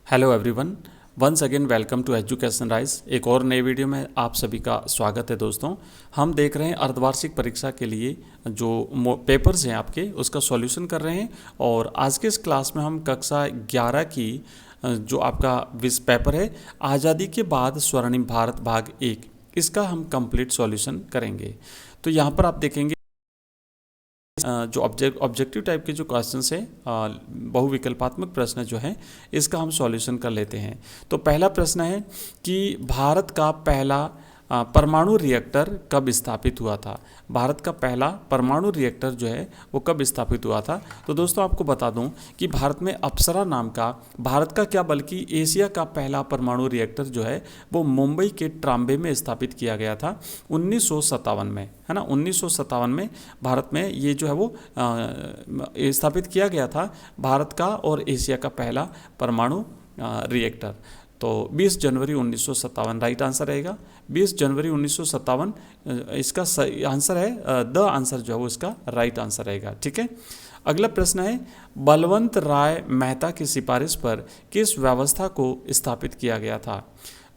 Hello everyone, once again welcome to education rise. एक और नए वीडियो में आप सभी का स्वागत है। दोस्तों, हम देख रहे हैं अर्धवार्षिक परीक्षा के लिए जो पेपर्स हैं आपके, उसका सॉल्यूशन कर रहे हैं। और आज के इस क्लास में हम कक्षा 11 की जो आपका पेपर है आज़ादी के बाद स्वर्णिम भारत भाग 1, इसका हम कंप्लीट सॉल्यूशन करेंगे। तो यहाँ पर आप देखेंगे जो ऑब्जेक्टिव टाइप के जो क्वेश्चंस हैं, बहुविकल्पात्मक प्रश्न जो हैं, इसका हम सॉल्यूशन कर लेते हैं। तो पहला प्रश्न है कि भारत का पहला परमाणु रिएक्टर कब स्थापित हुआ था। भारत का पहला परमाणु रिएक्टर जो है वो कब स्थापित हुआ था। तो दोस्तों, आपको बता दूं कि भारत में अप्सरा नाम का, भारत का क्या बल्कि एशिया का पहला परमाणु रिएक्टर जो है वो मुंबई के ट्राम्बे में स्थापित किया गया था 1957 में, है ना। 1957 में भारत में ये जो है वो स्थापित किया गया था, भारत का और एशिया का पहला परमाणु रिएक्टर। तो 20 जनवरी 1957 राइट आंसर रहेगा। 20 जनवरी 1957 इसका सही आंसर है। द आंसर जो है वो इसका राइट आंसर रहेगा। ठीक है, अगला प्रश्न है बलवंत राय मेहता की सिफारिश पर किस व्यवस्था को स्थापित किया गया था।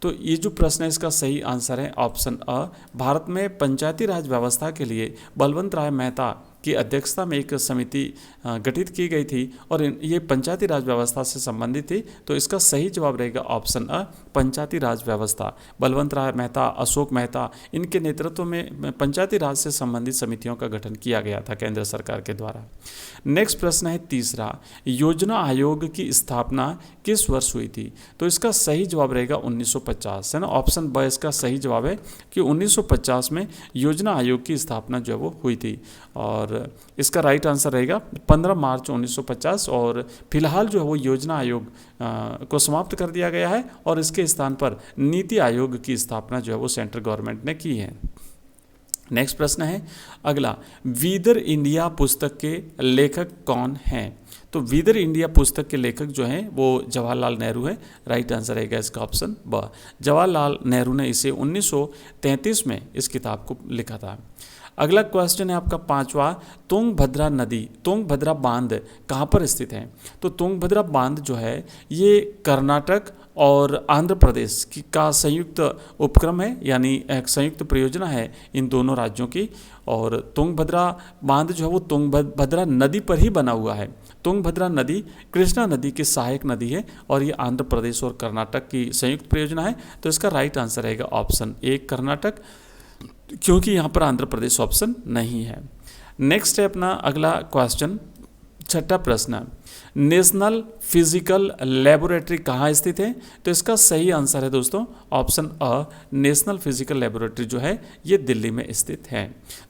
तो ये जो प्रश्न है इसका सही आंसर है ऑप्शन अ। भारत में पंचायती राज व्यवस्था के लिए बलवंत राय मेहता की अध्यक्षता में एक समिति गठित की गई थी और ये पंचायती राज व्यवस्था से संबंधित थी। तो इसका सही जवाब रहेगा ऑप्शन अ, पंचायती राज व्यवस्था। बलवंत राय मेहता, अशोक मेहता, इनके नेतृत्व में पंचायती राज से संबंधित समितियों का गठन किया गया था केंद्र सरकार के द्वारा। नेक्स्ट प्रश्न है तीसरा, योजना आयोग की स्थापना किस वर्ष हुई थी। तो इसका सही जवाब रहेगा 1950, है ना। ऑप्शन ब इसका सही जवाब है कि 1950 में योजना आयोग की स्थापना जो है वो हुई थी। और इसका राइट आंसर रहेगा 15 मार्च 1950। और फिलहाल जो है वो योजना आयोग को समाप्त कर दिया गया है और इसके स्थान पर नीति आयोग की स्थापना जो है वो सेंट्रल गवर्नमेंट ने की है। नेक्स्ट प्रश्न है अगला, वीदर इंडिया पुस्तक के लेखक कौन हैं। तो वीदर इंडिया पुस्तक के लेखक जो हैं वो जवाहरलाल नेहरू है। राइट आंसर रहेगा इसका ऑप्शन ब। जवाहरलाल नेहरू ने इसे 1933 में इस किताब को लिखा था। अगला क्वेश्चन है आपका पांचवा, तुंगभद्रा नदी, तुंगभद्रा बांध कहाँ पर स्थित है। तो तुंगभद्रा बांध जो है ये कर्नाटक और आंध्र प्रदेश का संयुक्त उपक्रम है, यानी एक संयुक्त परियोजना है इन दोनों राज्यों की। और तुंगभद्रा बांध जो है वो तुंगभद्रा नदी पर ही बना हुआ है। तुंगभद्रा नदी कृष्णा नदी की सहायक नदी है और ये आंध्र प्रदेश और कर्नाटक की संयुक्त परियोजना है। तो इसका राइट आंसर रहेगा ऑप्शन ए, कर्नाटक, क्योंकि यहाँ पर आंध्र प्रदेश ऑप्शन नहीं है। नेक्स्ट है अपना अगला क्वेश्चन, छठा प्रश्न, नेशनल फिजिकल लेबोरेटरी कहाँ स्थित है। तो इसका सही आंसर है दोस्तों ऑप्शन अ, नेशनल फिजिकल लेबोरेटरी जो है ये दिल्ली में स्थित है।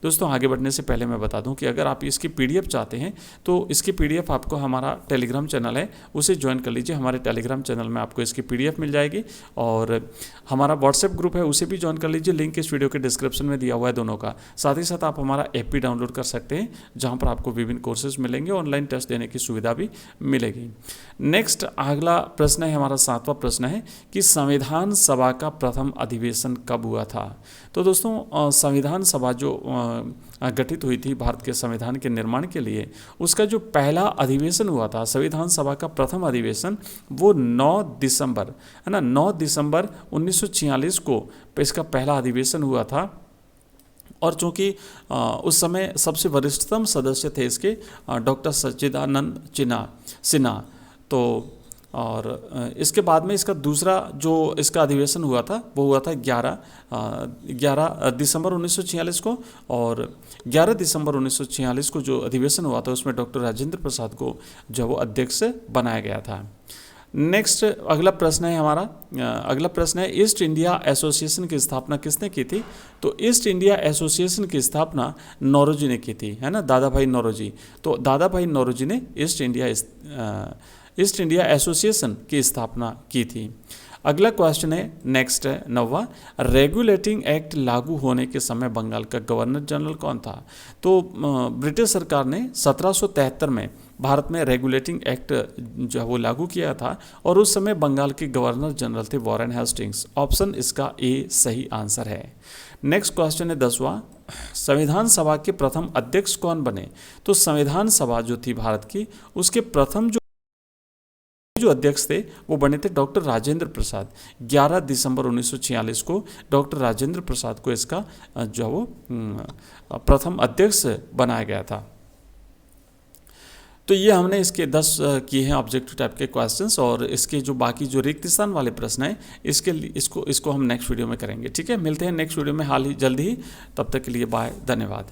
दोस्तों, आगे बढ़ने से पहले मैं बता दूं कि अगर आप इसकी पीडीएफ चाहते हैं तो इसकी पीडीएफ आपको हमारा टेलीग्राम चैनल है उसे ज्वाइन कर लीजिए। हमारे टेलीग्राम चैनल में आपको इसकी पीडीएफ मिल जाएगी और हमारा व्हाट्सएप ग्रुप है उसे भी ज्वाइन कर लीजिए। लिंक इस वीडियो के डिस्क्रिप्शन में दिया हुआ है दोनों का। साथ ही साथ आप हमारा ऐप भी डाउनलोड कर सकते हैं जहाँ पर आपको विभिन्न कोर्सेज मिलेंगे, ऑनलाइन टेस्ट देने की सुविधा भी मिलेगी। नेक्स्ट अगला प्रश्न है हमारा सातवां प्रश्न है कि संविधान सभा का प्रथम अधिवेशन कब हुआ था। तो दोस्तों, संविधान सभा जो गठित हुई थी भारत के संविधान के निर्माण के लिए, उसका जो पहला अधिवेशन हुआ था, संविधान सभा का प्रथम अधिवेशन, वो 9 दिसंबर, है ना, 9 दिसंबर 1946 को इसका पहला अधिवेशन हुआ था। और चूँकि उस समय सबसे वरिष्ठतम सदस्य थे इसके डॉक्टर सच्चिदानंद सिन्हा। तो और इसके बाद में इसका दूसरा जो इसका अधिवेशन हुआ था वो हुआ था 11 दिसंबर 1946 को। और 11 दिसंबर 1946 को जो अधिवेशन हुआ था उसमें डॉक्टर राजेंद्र प्रसाद को जो वो अध्यक्ष बनाया गया था। नेक्स्ट अगला प्रश्न है हमारा, अगला प्रश्न है ईस्ट इंडिया एसोसिएशन की स्थापना किसने की थी। तो ईस्ट इंडिया एसोसिएशन की स्थापना नौरोजी ने की थी, है ना, दादा भाई नौरोजी। तो दादा भाई नौरोजी ने ईस्ट इंडिया एसोसिएशन की स्थापना की थी। अगला क्वेश्चन है नेक्स्ट है 9वां, रेगुलेटिंग एक्ट लागू होने के समय बंगाल का गवर्नर जनरल कौन था। तो ब्रिटिश सरकार ने 1773 में भारत में रेगुलेटिंग एक्ट जो है वो लागू किया था और उस समय बंगाल के गवर्नर जनरल थे वॉरेन हेस्टिंग्स। ऑप्शन इसका ए सही आंसर है। नेक्स्ट क्वेश्चन है 10वां, संविधान सभा के प्रथम अध्यक्ष कौन बने। तो संविधान सभा जो थी भारत की, उसके प्रथम जो जो अध्यक्ष थे वो बने थे डॉक्टर राजेंद्र प्रसाद। 11 दिसंबर 1946 को डॉक्टर राजेंद्र प्रसाद को इसका जो है वो प्रथम अध्यक्ष बनाया गया था। तो ये हमने इसके 10 किए हैं ऑब्जेक्टिव टाइप के क्वेश्चंस, और इसके जो बाकी जो रिक्त स्थान वाले प्रश्न हैं इसके लिए इसको हम नेक्स्ट वीडियो में करेंगे। ठीक है, मिलते हैं नेक्स्ट वीडियो में जल्दी ही। तब तक के लिए बाय, धन्यवाद।